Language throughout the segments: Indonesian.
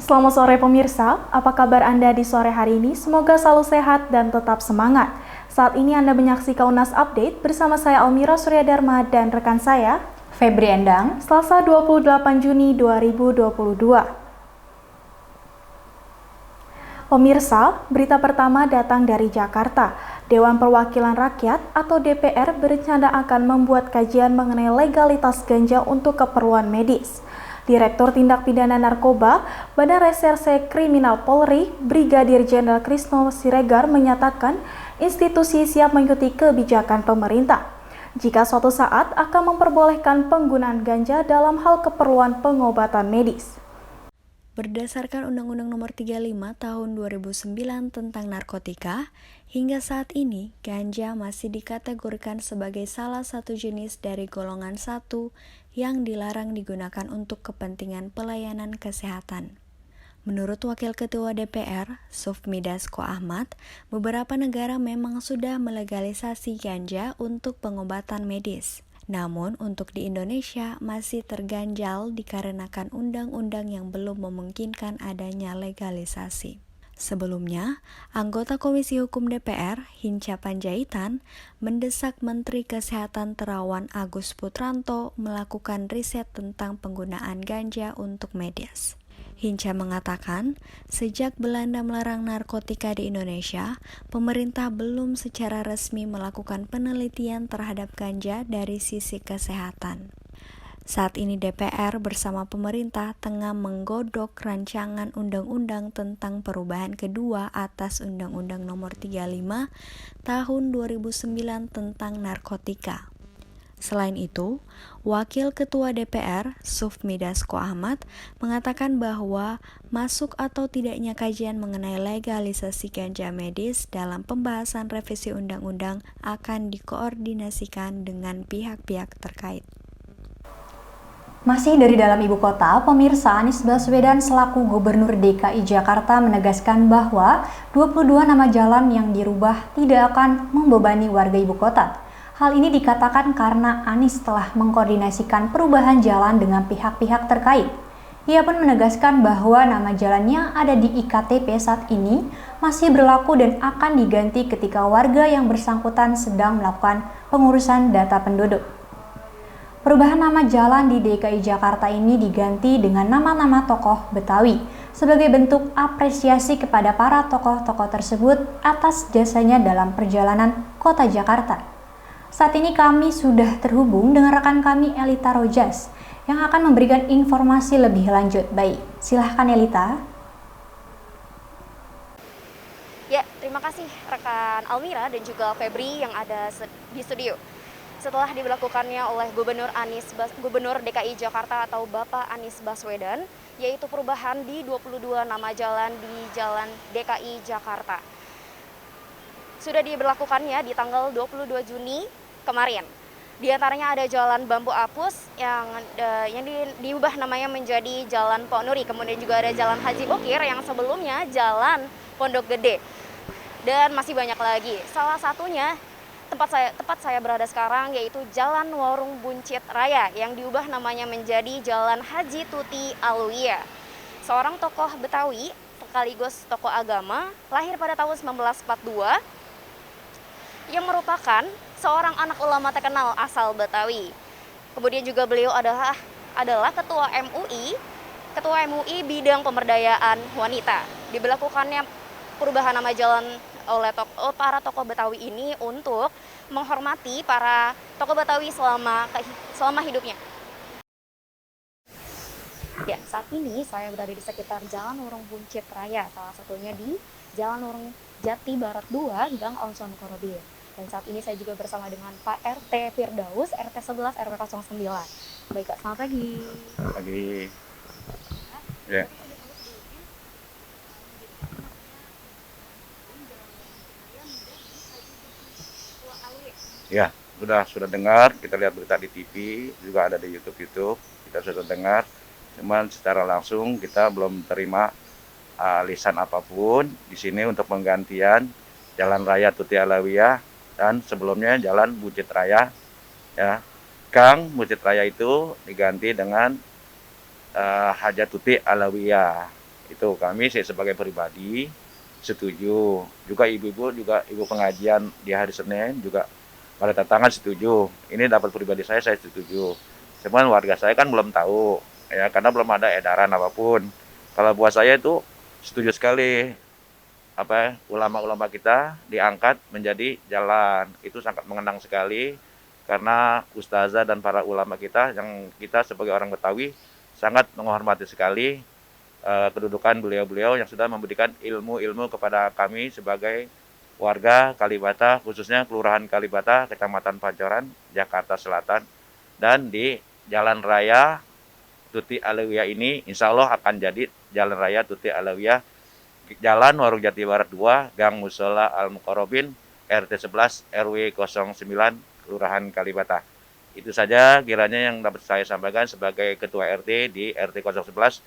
Selamat sore pemirsa, apa kabar Anda di sore hari ini? Semoga selalu sehat dan tetap semangat. Saat ini Anda menyaksikan UNAS Update bersama saya Almira Suryadharma dan rekan saya, Febri Endang, Selasa 28 Juni 2022. Pemirsa, berita pertama datang dari Jakarta. Dewan Perwakilan Rakyat atau DPR berencana akan membuat kajian mengenai legalitas ganja untuk keperluan medis. Direktur Tindak Pidana Narkoba, Badan Reserse Kriminal Polri, Brigadir Jenderal Krisno Siregar menyatakan institusi siap mengikuti kebijakan pemerintah jika suatu saat akan memperbolehkan penggunaan ganja dalam hal keperluan pengobatan medis. Berdasarkan Undang-Undang Nomor 35 Tahun 2009 tentang narkotika, hingga saat ini ganja masih dikategorikan sebagai salah satu jenis dari golongan 1 yang dilarang digunakan untuk kepentingan pelayanan kesehatan. Menurut Wakil Ketua DPR, Sufmi Dasko Ahmad, beberapa negara memang sudah melegalisasi ganja untuk pengobatan medis. Namun, untuk di Indonesia masih terganjal dikarenakan undang-undang yang belum memungkinkan adanya legalisasi. Sebelumnya, anggota Komisi Hukum DPR, Hinca Panjaitan, mendesak Menteri Kesehatan Terawan Agus Putranto melakukan riset tentang penggunaan ganja untuk medis. Hinca mengatakan, sejak Belanda melarang narkotika di Indonesia, pemerintah belum secara resmi melakukan penelitian terhadap ganja dari sisi kesehatan. Saat ini DPR bersama pemerintah tengah menggodok rancangan undang-undang tentang perubahan kedua atas Undang-Undang Nomor 35 Tahun 2009 tentang narkotika. Selain itu, Wakil Ketua DPR, Sufmi Dasko Ahmad, mengatakan bahwa masuk atau tidaknya kajian mengenai legalisasi ganja medis dalam pembahasan revisi undang-undang akan dikoordinasikan dengan pihak-pihak terkait. masih dari dalam ibu kota, pemirsa, Anies Baswedan selaku Gubernur DKI Jakarta menegaskan bahwa 22 nama jalan yang dirubah tidak akan membebani warga ibu kota. Hal ini dikatakan karena Anies telah mengkoordinasikan perubahan jalan dengan pihak-pihak terkait. Ia pun menegaskan bahwa nama jalannya ada di IKTP saat ini masih berlaku dan akan diganti ketika warga yang bersangkutan sedang melakukan pengurusan data penduduk. Perubahan nama jalan di DKI Jakarta ini diganti dengan nama-nama tokoh Betawi sebagai bentuk apresiasi kepada para tokoh-tokoh tersebut atas jasanya dalam perjalanan kota Jakarta. Saat ini kami sudah terhubung dengan rekan kami Elita Rojas yang akan memberikan informasi lebih lanjut. Baik, silahkan Elita. Ya, terima kasih rekan Almira dan juga Febri yang ada di studio. Setelah diberlakukannya oleh Gubernur DKI Jakarta atau Bapak Anies Baswedan, yaitu perubahan di 22 nama jalan di Jalan DKI Jakarta. Sudah diberlakukannya di tanggal 22 Juni kemarin. Di antaranya ada Jalan Bambu Apus yang diubah namanya menjadi Jalan Pok Nuri. Kemudian juga ada Jalan Haji Bokir yang sebelumnya Jalan Pondok Gede. Dan masih banyak lagi. Salah satunya tempat saya berada sekarang yaitu Jalan Warung Buncit Raya yang diubah namanya menjadi Jalan Haji Tuti Alwiya. Seorang tokoh Betawi sekaligus tokoh agama lahir pada tahun 1942 yang merupakan seorang anak ulama terkenal asal Betawi. Kemudian juga beliau adalah ketua MUI bidang pemberdayaan wanita. Diberlakukannya perubahan nama jalan oleh para tokoh Betawi ini untuk menghormati para tokoh Betawi selama hidupnya. Ya, saat ini saya berada di sekitar Jalan Warung Buncit Raya, salah satunya di Jalan Warung Jati Barat 2, Gang Onson Korobil. Dan saat ini saya juga bersama dengan Pak RT Firdaus, RT 11 RW 09. Baik Kak, selamat pagi. Selamat pagi. Ya. Ya, sudah dengar, kita lihat berita di TV, juga ada di YouTube, kita sudah dengar. Cuman secara langsung kita belum terima lisan apapun di sini untuk penggantian Jalan Raya Tuti Alawiyah dan sebelumnya Jalan Buncit Raya. Ya, Gang Buncit Raya itu diganti dengan Hajat Tuti Alawiyah. Itu kami sebagai pribadi setuju. Juga ibu-ibu, juga ibu pengajian di hari Senin juga pada tantangan setuju. Ini dapat pribadi saya setuju. Cuman warga saya kan belum tahu, ya karena belum ada edaran apapun. Kalau buat saya itu setuju sekali. Ulama-ulama kita diangkat menjadi jalan. Itu sangat mengenang sekali karena ustazah dan para ulama kita yang kita sebagai orang Betawi sangat menghormati sekali kedudukan beliau-beliau yang sudah memberikan ilmu-ilmu kepada kami sebagai warga Kalibata, khususnya Kelurahan Kalibata, Kecamatan Pancoran, Jakarta Selatan. Dan di Jalan Raya Tuti Alawiyah ini insya Allah akan jadi Jalan Raya Tuti Alawiyah, Jalan Warung Jati Barat 2, Gang Musola Al-Muqarrabin, RT 11 RW 09, Kelurahan Kalibata. Itu saja kiranya yang dapat saya sampaikan sebagai Ketua RT di RT 011.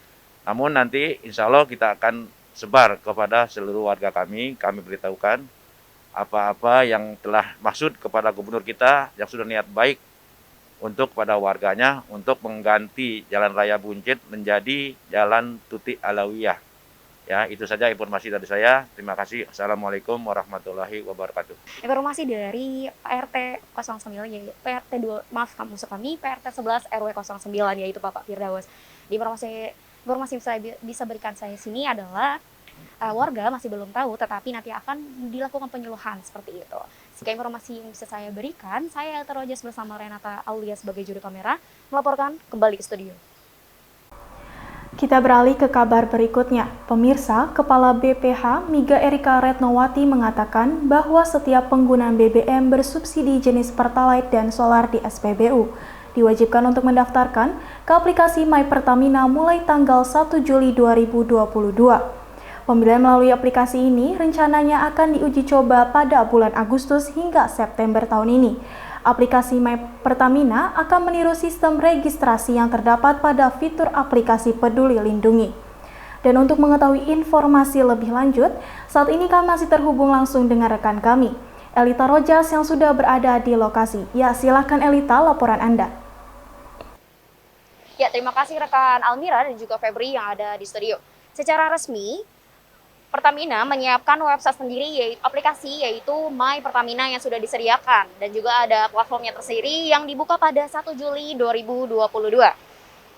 Namun nanti insya Allah kita akan sebar kepada seluruh warga kami beritahukan apa-apa yang telah maksud kepada gubernur kita yang sudah niat baik untuk pada warganya untuk mengganti Jalan Raya Buncit menjadi Jalan Tuti Alawiyah. Ya, itu saja informasi dari saya. Terima kasih. Assalamualaikum warahmatullahi wabarakatuh. Informasi dari PRT 09 yaitu PRT 2, maaf maksud kami PRT 11 RW 09 yaitu Bapak Firdaus. Di informasi yang saya bisa berikan saya sini adalah warga masih belum tahu, tetapi nanti akan dilakukan penyuluhan seperti itu. Sekian informasi yang bisa saya berikan, saya Elta Rojas bersama Renata Aulia sebagai juru kamera melaporkan kembali ke studio. Kita beralih ke kabar berikutnya. Pemirsa, Kepala BPH Miga Erika Retnowati mengatakan bahwa setiap penggunaan BBM bersubsidi jenis Pertalite dan solar di SPBU diwajibkan untuk mendaftarkan ke aplikasi My Pertamina mulai tanggal 1 Juli 2022. Pembelian melalui aplikasi ini rencananya akan diuji coba pada bulan Agustus hingga September tahun ini. Aplikasi My Pertamina akan meniru sistem registrasi yang terdapat pada fitur aplikasi Peduli Lindungi. Dan untuk mengetahui informasi lebih lanjut, saat ini kami masih terhubung langsung dengan rekan kami, Elita Rojas yang sudah berada di lokasi. Ya, silakan Elita, laporan Anda. Ya, terima kasih rekan Almira dan juga Febri yang ada di studio. Secara resmi, Pertamina menyiapkan website sendiri yaitu aplikasi yaitu My Pertamina yang sudah disediakan dan juga ada platformnya tersendiri yang dibuka pada 1 Juli 2022.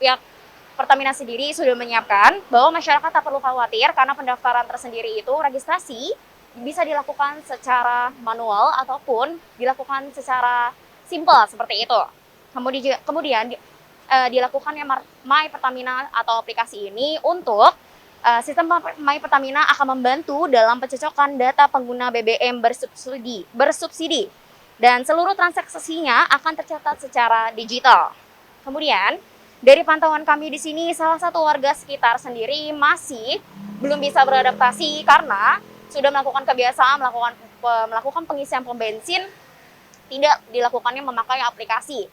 Pihak Pertamina sendiri sudah menyiapkan bahwa masyarakat tak perlu khawatir karena pendaftaran tersendiri itu registrasi bisa dilakukan secara manual ataupun dilakukan secara simpel seperti itu. Kemudian dilakukannya My Pertamina atau aplikasi ini untuk sistem My Pertamina akan membantu dalam pencocokan data pengguna BBM bersubsidi dan seluruh transaksinya akan tercatat secara digital. Kemudian, dari pantauan kami di sini, salah satu warga sekitar sendiri masih belum bisa beradaptasi karena sudah melakukan kebiasaan melakukan pengisian pom bensin tidak dilakukannya memakai aplikasi.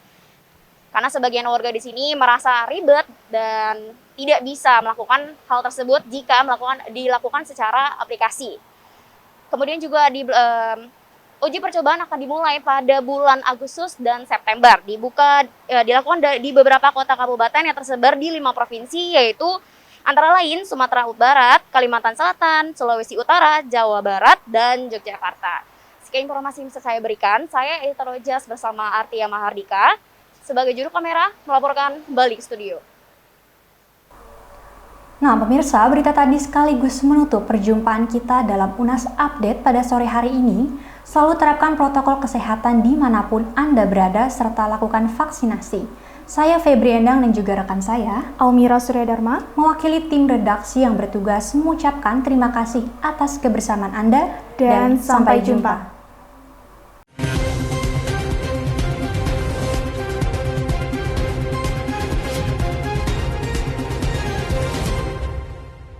Karena sebagian warga di sini merasa ribet dan tidak bisa melakukan hal tersebut jika dilakukan secara aplikasi. Kemudian juga uji percobaan akan dimulai pada bulan Agustus dan September. Dilakukan di beberapa kota kabupaten yang tersebar di 5 provinsi yaitu antara lain Sumatera Barat, Kalimantan Selatan, Sulawesi Utara, Jawa Barat, dan Yogyakarta. Sekian informasi yang bisa saya berikan. Saya Elita Rojas bersama Artia Mahardika sebagai juru kamera melaporkan kembali ke studio. Nah, pemirsa, berita tadi sekaligus menutup perjumpaan kita dalam UNAS Update pada sore hari ini. Selalu terapkan protokol kesehatan dimanapun Anda berada serta lakukan vaksinasi. Saya Febri Endang dan juga rekan saya, Almira Suryadharma, mewakili tim redaksi yang bertugas mengucapkan terima kasih atas kebersamaan Anda dan sampai jumpa.